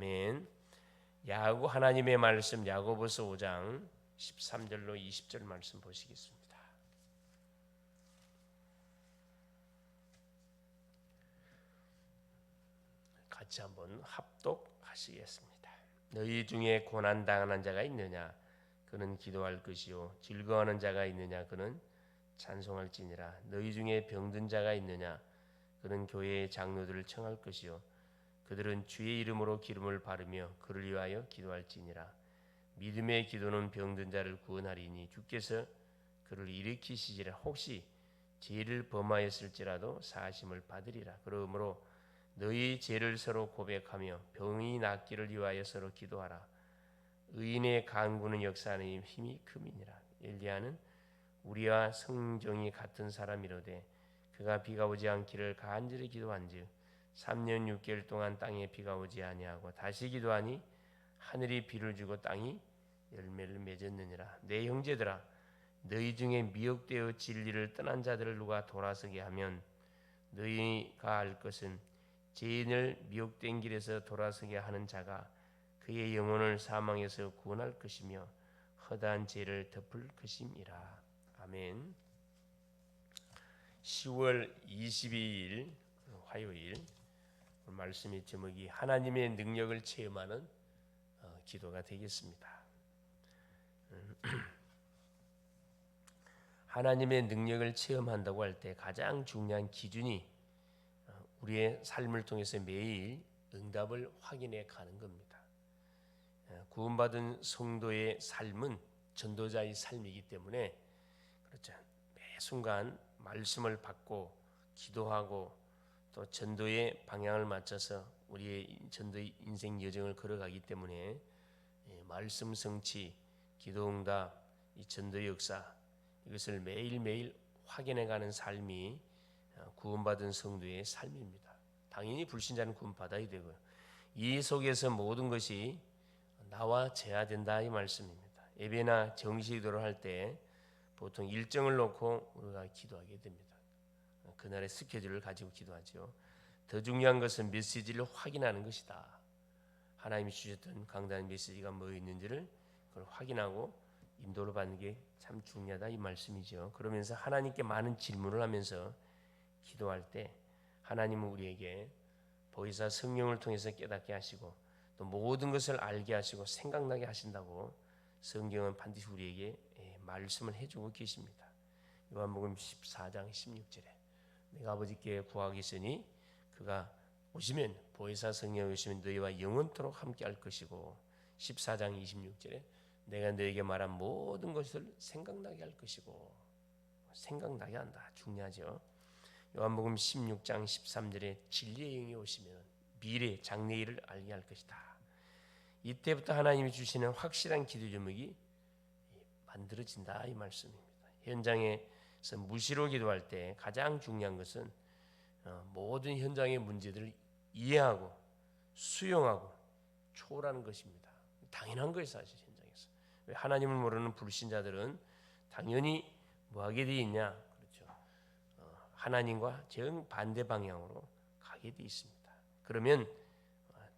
아멘. 하나님의 말씀 야고보서 5장 13절로 20절 말씀 보시겠습니다. 같이 한번 합독하시겠습니다. 너희 중에 고난 당하는 자가 있느냐? 그는 기도할 것이요. 즐거워하는 자가 있느냐? 그는 찬송할지니라. 너희 중에 병든 자가 있느냐? 그는 교회의 장로들을 청할 것이요. 그들은 주의 이름으로 기름을 바르며 그를 위하여 기도할지니라. 믿음의 기도는 병든 자를 구원하리니 주께서 그를 일으키시리라. 혹시 죄를 범하였을지라도 사하심을 받으리라. 그러므로 너희 죄를 서로 고백하며 병이 낫기를 위하여 서로 기도하라. 의인의 간구는 역사하는 힘이 큼이니라. 엘리야는 우리와 성정이 같은 사람이로되 그가 비가 오지 않기를 간절히 기도한즉 3년 6개월 동안 땅에 비가 오지 아니하고 다시 기도하니 하늘이 비를 주고 땅이 열매를 맺었느니라. 내 형제들아, 너희 중에 미혹되어 진리를 떠난 자들을 누가 돌아서게 하면 너희가 알 것은 죄인을 미혹된 길에서 돌아서게 하는 자가 그의 영혼을 사망에서 구원할 것이며 허다한 죄를 덮을 것임이라. 아멘. 10월 22일 화요일 말씀의 제목이 하나님의 능력을 체험하는 기도가 되겠습니다. 하나님의 능력을 체험한다고 할 때 가장 중요한 기준이 우리의 삶을 통해서 매일 응답을 확인해 가는 겁니다. 구원받은 성도의 삶은 전도자의 삶이기 때문에 그렇죠. 매 순간 말씀을 받고 기도하고 또 전도의 방향을 맞춰서 우리의 전도의 인생 여정을 걸어가기 때문에 말씀 성취, 기도 응답, 이 전도 역사 이것을 매일매일 확인해가는 삶이 구원받은 성도의 삶입니다. 당연히 불신자는 구원받아야 되고요. 이 속에서 모든 것이 나와 져야 된다 이 말씀입니다. 예배나 정식 기도를 할 때 보통 일정을 놓고 우리가 기도하게 됩니다. 그날의 스케줄을 가지고 기도하죠. 더 중요한 것은 메시지를 확인하는 것이다. 하나님이 주셨던 강단 메시지가 뭐 있는지를 그걸 확인하고 인도를 받는 게 참 중요하다 이 말씀이죠. 그러면서 하나님께 많은 질문을 하면서 기도할 때 하나님은 우리에게 보혜사 성령을 통해서 깨닫게 하시고 또 모든 것을 알게 하시고 생각나게 하신다고 성경은 반드시 우리에게 말씀을 해주고 계십니다. 요한복음 14장 16절에 내가 아버지께 구하겠으니 그가 오시면 보혜사 성령이 오시면 너희와 영원토록 함께 할 것이고 14장 26절에 내가 너에게 말한 모든 것을 생각나게 할 것이고 생각나게 한다. 중요하죠. 요한복음 16장 13절에 진리의 영이 오시면 미래 장래일을 알게 할 것이다. 이때부터 하나님이 주시는 확실한 기도 제목이 만들어진다 이 말씀입니다. 현장에서 무시로 기도할 때 가장 중요한 것은 모든 현장의 문제들을 이해하고 수용하고 초월하는 것입니다. 당연한 거예요 사실 현장에서. 왜 하나님을 모르는 불신자들은 당연히 뭐하게 돼 있냐? 그렇죠. 하나님과 정반대 방향으로 가게 돼 있습니다. 그러면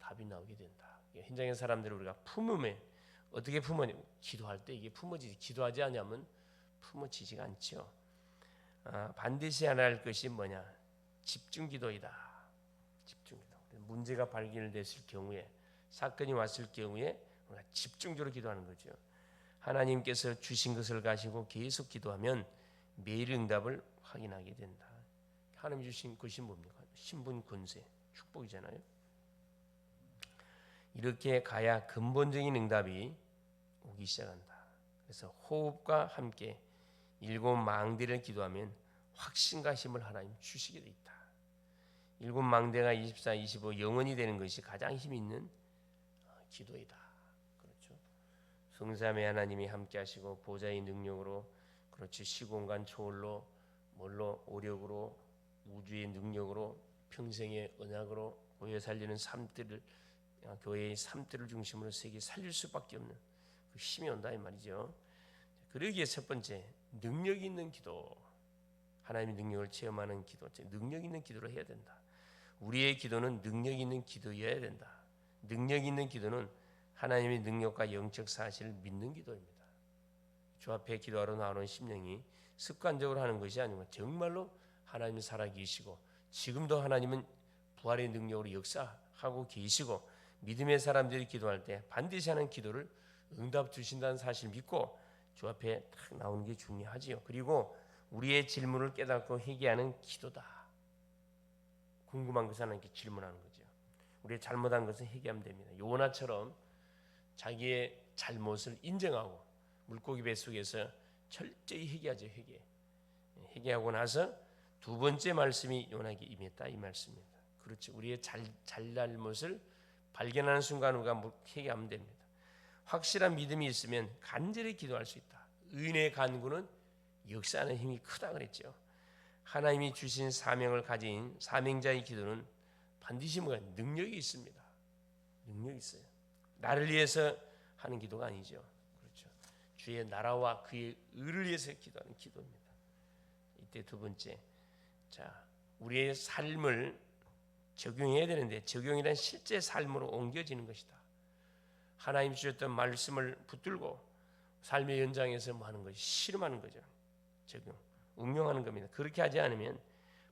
답이 나오게 된다. 현장의 사람들을 우리가 품음에 어떻게 품으냐? 기도할 때 이게 품어지지. 기도하지 않으면 품어지지가 않죠. 반드시 하나 할 것이 뭐냐? 집중기도이다. 집중기도. 문제가 발견됐을 경우에 사건이 왔을 경우에 우리가 집중적으로 기도하는 거죠. 하나님께서 주신 것을 가지고 계속 기도하면 매일 응답을 확인하게 된다. 하나님 주신 것이 뭡니까? 신분, 권세, 축복이잖아요. 이렇게 가야 근본적인 응답이 오기 시작한다. 그래서 호흡과 함께 7 망대를 기도하면 확신과 힘을 하나님 주시게 돼 있다. 7 망대가 24, 25 영원히 되는 것이 가장 힘 있는 기도이다. 그렇죠. 성삼위 하나님이 함께 하시고 보좌의 능력으로 그렇지 시공간 초월로 뭘로 오력으로 우주의 능력으로 평생의 언약으로 교회 살리는 삶들을 교회의 삶들을 중심으로 세계 살릴 수밖에 없는 그 힘이 온다 이 말이죠. 그러기에 첫 번째 능력 있는 기도, 하나님의 능력을 체험하는 기도, 능력 있는 기도를 해야 된다. 우리의 기도는 능력 있는 기도여야 된다. 능력 있는 기도는 하나님의 능력과 영적 사실을 믿는 기도입니다. 주 앞에 기도하러 나오는 심령이 습관적으로 하는 것이 아니고 정말로 하나님이 살아계시고 지금도 하나님은 부활의 능력으로 역사하고 계시고 믿음의 사람들이 기도할 때 반드시 하는 기도를 응답 주신다는 사실을 믿고 주 앞에 딱 나오는 게 중요하지요. 그리고 우리의 질문을 깨닫고 회개하는 기도다. 궁금한 것을 하나님께 질문하는 거죠. 우리의 잘못한 것은 회개하면 됩니다. 요나처럼 자기의 잘못을 인정하고 물고기 뱃속에서 철저히 회개하죠. 회개하고 나서 두 번째 말씀이 요나에게 임했다 이 말씀입니다. 그렇죠. 우리의 잘못을 발견하는 순간 우리가 회개하면 됩니다. 확실한 믿음이 있으면 간절히 기도할 수 있다. 은혜의 간구는 역사하는 힘이 크다 그랬죠. 하나님이 주신 사명을 가진 사명자의 기도는 반드시 뭐가 능력이 있습니다. 능력이 있어요. 나를 위해서 하는 기도가 아니죠. 그렇죠. 주의 나라와 그의 의를 위해서 기도하는 기도입니다. 이때 두 번째, 자 우리의 삶을 적용해야 되는데 적용이란 실제 삶으로 옮겨지는 것이다. 하나님 주셨던 말씀을 붙들고 삶의 현장에서 뭐 하는 것이 실험하는 거죠. 적용, 응용하는 겁니다. 그렇게 하지 않으면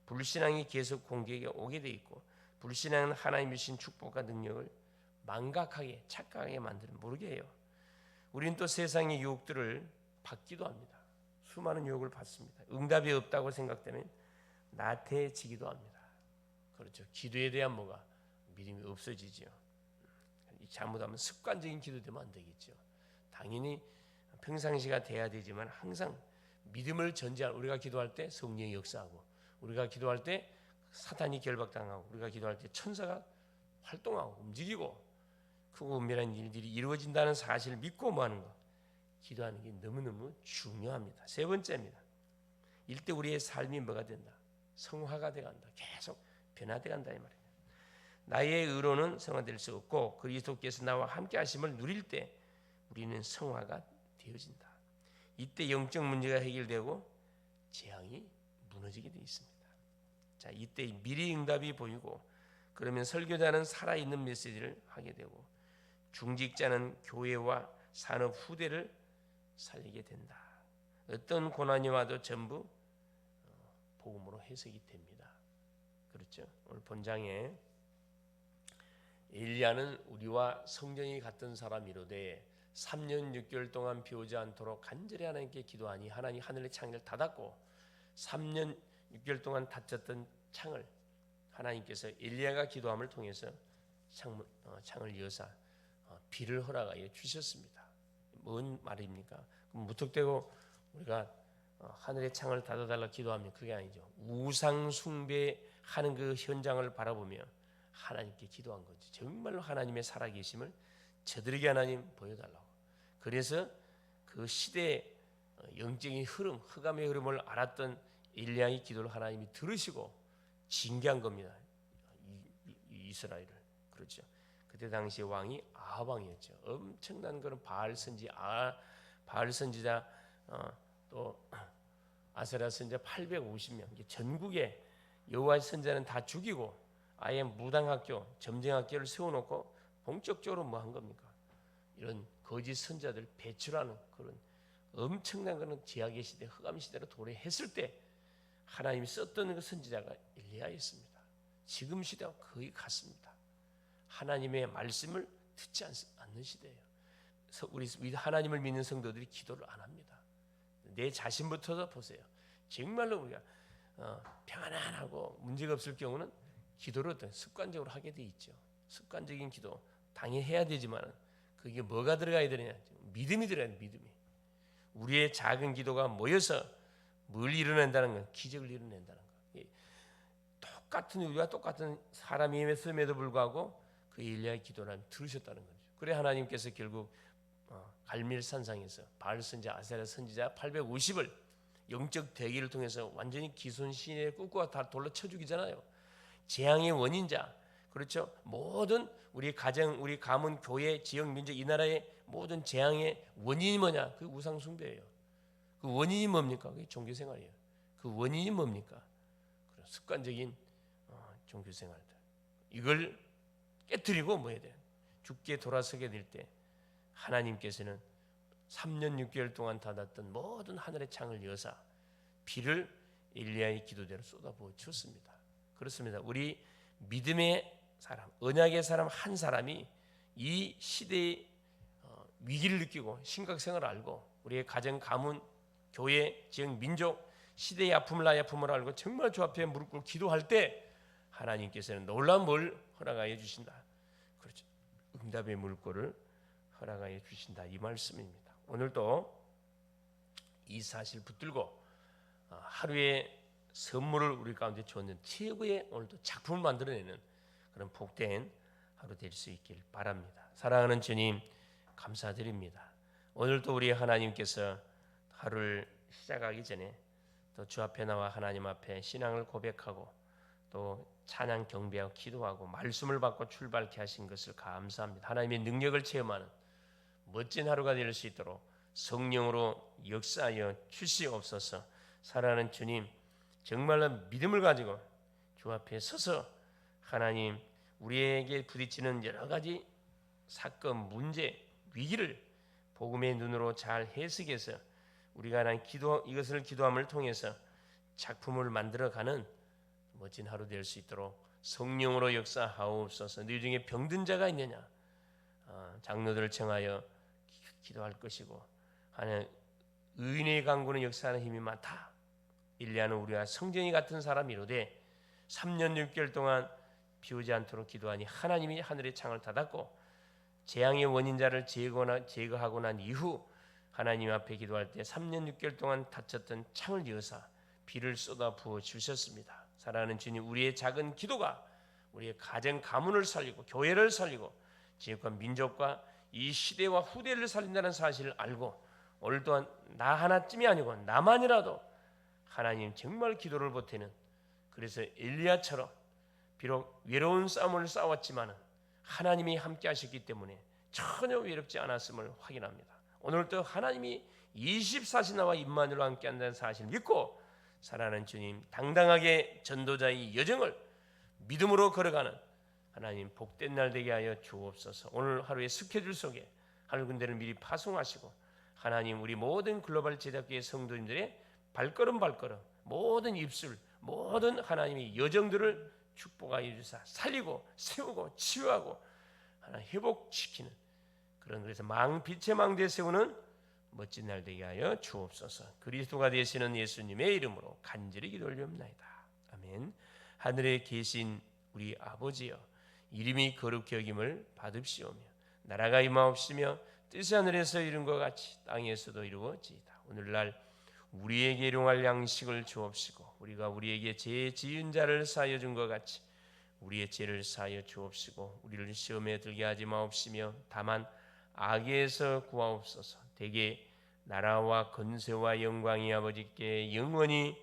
불신앙이 계속 공격에 오게 돼 있고 불신앙은 하나님이 주신 축복과 능력을 망각하게 착각하게 만드는 모르게 해요. 우리는 또 세상의 유혹들을 받기도 합니다. 수많은 유혹을 받습니다. 응답이 없다고 생각되면 나태해지기도 합니다. 그렇죠. 기도에 대한 뭐가 믿음이 없어지죠. 잘못하면 습관적인 기도 되면 안 되겠죠. 당연히 평상시가 돼야 되지만 항상 믿음을 전제한 우리가 기도할 때 성령이 역사하고 우리가 기도할 때 사탄이 결박당하고 우리가 기도할 때 천사가 활동하고 움직이고 크고 은밀한 일들이 이루어진다는 사실을 믿고 뭐하는 거 기도하는 게 너무너무 중요합니다. 세 번째입니다. 이때 우리의 삶이 뭐가 된다? 성화가 돼간다. 계속 변화돼 간다 이 말이에요. 나의 의로는 성화될 수 없고 그리스도께서 나와 함께 하심을 누릴 때 우리는 성화가 되어진다. 이때 영적 문제가 해결되고 재앙이 무너지게 되어 있습니다. 자, 이때 미리 응답이 보이고 그러면 설교자는 살아있는 메시지를 하게 되고 중직자는 교회와 산업 후대를 살리게 된다. 어떤 고난이 와도 전부 복음으로 해석이 됩니다. 그렇죠? 오늘 본장에 엘리야는 우리와 성정이 같은 사람이로되 3년 6개월 동안 비 오지 않도록 간절히 하나님께 기도하니 하나님 하늘의 창을 닫았고 3년 6개월 동안 닫혔던 창을 하나님께서 엘리야가 기도함을 통해서 창을 여사 비를 허락하여 주셨습니다. 뭔 말입니까? 무턱대고 우리가 하늘의 창을 닫아달라 기도하면 그게 아니죠. 우상 숭배하는 그 현장을 바라보며 하나님께 기도한 거지. 정말로 하나님의 살아계심을 저들에게 하나님 보여달라고. 그래서 그 시대의 영적인 흐름, 흑암의 흐름을 알았던 엘리야의 기도를 하나님이 들으시고 징계한 겁니다. 이스라엘을. 그렇죠. 그때 당시 왕이 아합 왕이었죠. 엄청난 그런 바알 선지자 또 아세라 선지자 850명. 전국에 여호와의 선지자는 다 죽이고 아예 무당학교, 점쟁학교를 세워놓고 본격적으로 뭐 한 겁니까? 이런 거짓 선자들 배출하는 그런 엄청난 그런 제약의 시대, 흑암 시대로 도래했을 때 하나님이 썼던 그 선지자가 엘리야였습니다. 지금 시대와 거의 같습니다. 하나님의 말씀을 듣지 않는 시대예요. 우리 하나님을 믿는 성도들이 기도를 안 합니다. 내 자신부터 보세요. 정말로 우리가 평안하고 문제가 없을 경우는 기도를 습관적으로 하게 돼 있죠. 습관적인 기도 당연히 해야 되지만 그게 뭐가 들어가야 되느냐? 믿음이 들어야 돼. 믿음이. 우리의 작은 기도가 모여서 뭘 이뤄낸다는 건 기적을 이뤄낸다는 거. 똑같은 우리와 똑같은 사람임에도 불구하고 그 엘리야의 기도를 들으셨다는 거죠. 그래 하나님께서 결국 갈멜산상에서 바알 선지자, 아세라 선지자 850을 영적 대기를 통해서 완전히 기손 시인의 꾹꾹 다 돌로 쳐 죽이잖아요. 재앙의 원인자, 그렇죠? 모든 우리 가정, 우리 가문, 교회, 지역, 민족, 이 나라의 모든 재앙의 원인이 뭐냐? 그 우상 숭배예요. 그 원인이 뭡니까? 그게 종교 생활이에요. 그 원인이 뭡니까? 그런 습관적인 종교 생활들. 이걸 깨뜨리고 뭐 해야 돼? 죽게 돌아서게 될 때 하나님께서는 3년 6개월 동안 닫았던 모든 하늘의 창을 여사 비를 엘리야의 기도대로 쏟아부어 주었습니다. 그렇습니다. 우리 믿음의 사람, 언약의 사람 한 사람이 이 시대의 위기를 느끼고 심각성을 알고 우리의 가정, 가문, 교회, 지역, 민족, 시대의 아픔을 나의 아픔을 알고 정말 주 앞에 무릎 꿇고 기도할 때 하나님께서는 놀라운 뭘 허락하여 주신다. 그렇죠. 응답의 물꼬를 허락하여 주신다. 이 말씀입니다. 오늘도 이 사실 붙들고 하루의 선물을 우리 가운데 주었는 최고의 오늘도 작품을 만들어내는 그런 복된 하루 될 수 있길 바랍니다. 사랑하는 주님 감사드립니다. 오늘도 우리 하나님께서 하루를 시작하기 전에 또 주 앞에 나와 하나님 앞에 신앙을 고백하고 또 찬양 경배하고 기도하고 말씀을 받고 출발케 하신 것을 감사합니다. 하나님의 능력을 체험하는 멋진 하루가 될 수 있도록 성령으로 역사하여 주시옵소서. 사랑하는 주님 정말로 믿음을 가지고 주 앞에 서서 하나님 우리에게 부딪히는 여러 가지 사건, 문제, 위기를 복음의 눈으로 잘 해석해서 우리가 하나님 이것을 기도함을 통해서 작품을 만들어가는 멋진 하루 될 수 있도록 성령으로 역사하옵소서. 너희 중에 병든 자가 있느냐? 장로들을 청하여 기도할 것이고 하나님 의인의 강구는 역사하는 힘이 많다. 엘리야는 우리와 성전이 같은 사람이로되 3년 6개월 동안 비오지 않도록 기도하니 하나님이 하늘의 창을 닫았고 재앙의 원인자를 제거하고 난 이후 하나님 앞에 기도할 때 3년 6개월 동안 닫혔던 창을 여사 비를 쏟아 부어 주셨습니다. 사랑하는 주님 우리의 작은 기도가 우리의 가정 가문을 살리고 교회를 살리고 지역과 민족과 이 시대와 후대를 살린다는 사실을 알고 오늘 또한 나 하나쯤이 아니고 나만이라도 하나님 정말 기도를 보태는 그래서 엘리야처럼 비록 외로운 싸움을 싸웠지만 하나님이 함께 하셨기 때문에 전혀 외롭지 않았음을 확인합니다. 오늘도 하나님이 24시 나와 임마누엘과 함께 한다는 사실을 믿고 사랑하는 주님 당당하게 전도자의 여정을 믿음으로 걸어가는 하나님 복된 날 되게 하여 주옵소서. 오늘 하루의 스케줄 속에 하늘 군대를 미리 파송하시고 하나님 우리 모든 글로벌 제작교회 성도님들의 발걸음 모든 입술 모든 하나님의 여정들을 축복하여 주사 살리고 세우고 치유하고 하나님 회복시키는 그런 그래서 빛의 망대에 세우는 멋진 날 되게 하여 주옵소서. 그리스도가 되시는 예수님의 이름으로 간절히 기도 올리옵나이다. 아멘. 하늘에 계신 우리 아버지여 이름이 거룩히 여김을 받읍시오며 나라가 임하옵시며 뜻이 하늘에서 이룬 것 같이 땅에서도 이루어지이다. 오늘날 우리에게 일용할 양식을 주옵시고 우리가 우리에게 죄 지은 자를 사하여 준 것 같이 우리의 죄를 사하여 주옵시고 우리를 시험에 들게 하지 마옵시며 다만 악에서 구하옵소서. 대개 나라와 권세와 영광이 아버지께 영원히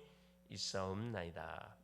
있사옵나이다.